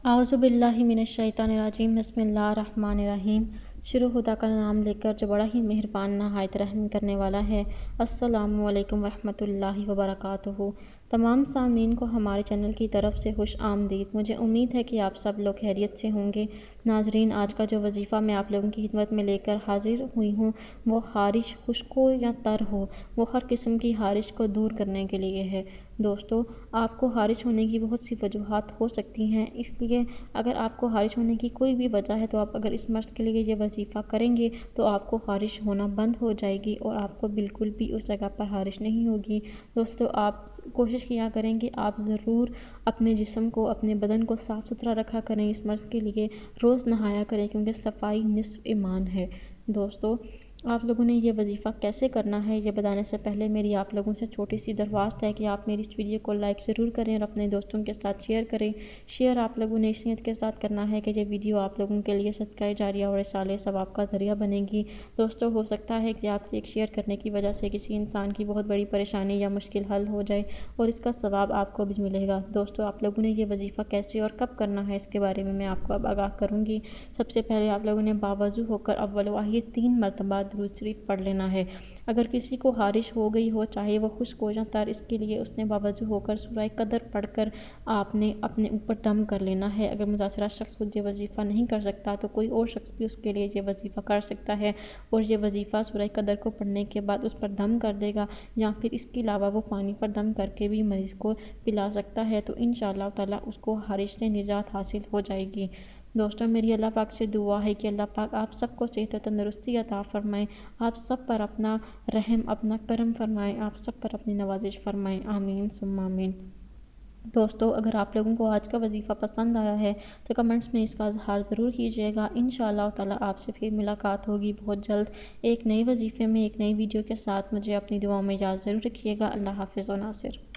اعوذ باللہ من الشیطان الرجیم بسم اللہ الرحمن الرحیم۔ شروع خدا کا نام لے کر جو بڑا ہی مہربان نہایت رحم کرنے والا ہے۔ السلام علیکم ورحمۃ اللہ وبرکاتہ۔ تمام سامعین کو ہمارے چینل کی طرف سے خوش آمدید۔ مجھے امید ہے کہ آپ سب لوگ خیریت سے ہوں گے۔ ناظرین، آج کا جو وظیفہ میں آپ لوگوں کی خدمت میں لے کر حاضر ہوئی ہوں وہ خارش خشک ہو یا تر ہو، وہ ہر قسم کی خارش کو دور کرنے کے لیے ہے۔ دوستو، آپ کو خارش ہونے کی بہت سی وجوہات ہو سکتی ہیں، اس لیے اگر آپ کو خارش ہونے کی کوئی بھی وجہ ہے تو آپ اگر اس مرض کے لیے یہ وظیفہ کریں گے تو آپ کو خارش ہونا بند ہو جائے گی اور آپ کو بالکل بھی اس جگہ پر خارش نہیں ہوگی۔ دوستو، آپ کوشش کیا کریں کہ آپ ضرور اپنے جسم کو، اپنے بدن کو صاف ستھرا رکھا کریں۔ اس مرض کے لیے روز نہایا کریں کیونکہ صفائی نصف ایمان ہے۔ دوستو، آپ لوگوں نے یہ وظیفہ کیسے کرنا ہے یہ بتانے سے پہلے میری آپ لوگوں سے چھوٹی سی درخواست ہے کہ آپ میری اس ویڈیو کو لائک ضرور کریں اور اپنے دوستوں کے ساتھ شیئر کریں۔ شیئر آپ لوگوں نے اس نیت کے ساتھ کرنا ہے کہ یہ ویڈیو آپ لوگوں کے لیے صدقہ جاریہ اور اصالہ ثواب کا ذریعہ بنے گی۔ دوستو، ہو سکتا ہے کہ آپ ایک شیئر کرنے کی وجہ سے کسی انسان کی بہت بڑی پریشانی یا مشکل حل ہو جائے اور اس کا ثواب آپ کو بھی ملے گا۔ دوستو، آپ لوگوں نے یہ وظیفہ کیسے اور کب کرنا ہے اس کے بارے میں آپ کو اب آگاہ کروں گی۔ سب سے پہلے آپ لوگوں نے باوضو ہو کر اول واحد 3 مرتبہ درود شریف پڑھ لینا ہے۔ اگر کسی کو خارش ہو گئی ہو، چاہے وہ خشک ہو یا تر، اس کے لیے اس نے باوضو ہو کر سورہ قدر پڑھ کر آپ نے اپنے اوپر دم کر لینا ہے۔ اگر متاثرہ شخص یہ وظیفہ نہیں کر سکتا تو کوئی اور شخص بھی اس کے لیے یہ وظیفہ کر سکتا ہے اور یہ وظیفہ سورہ قدر کو پڑھنے کے بعد اس پر دم کر دے گا، یا پھر اس کے علاوہ وہ پانی پر دم کر کے بھی مریض کو پلا سکتا ہے، تو انشاءاللہ تعالیٰ اس کو خارش سے نجات حاصل ہو جائے گی۔ دوستو، میری اللہ پاک سے دعا ہے کہ اللہ پاک آپ سب کو صحت و تندرستی عطا فرمائیں، آپ سب پر اپنا رحم، اپنا کرم فرمائیں، آپ سب پر اپنی نوازش فرمائیں، آمین ثم آمین۔ دوستو، اگر آپ لوگوں کو آج کا وظیفہ پسند آیا ہے تو کمنٹس میں اس کا اظہار ضرور کیجیے گا۔ انشاءاللہ تعالیٰ آپ سے پھر ملاقات ہوگی بہت جلد ایک نئے وظیفے میں، ایک نئی ویڈیو کے ساتھ۔ مجھے اپنی دعاؤں میں یاد ضرور رکھیے گا۔ اللہ حافظ و ناصر۔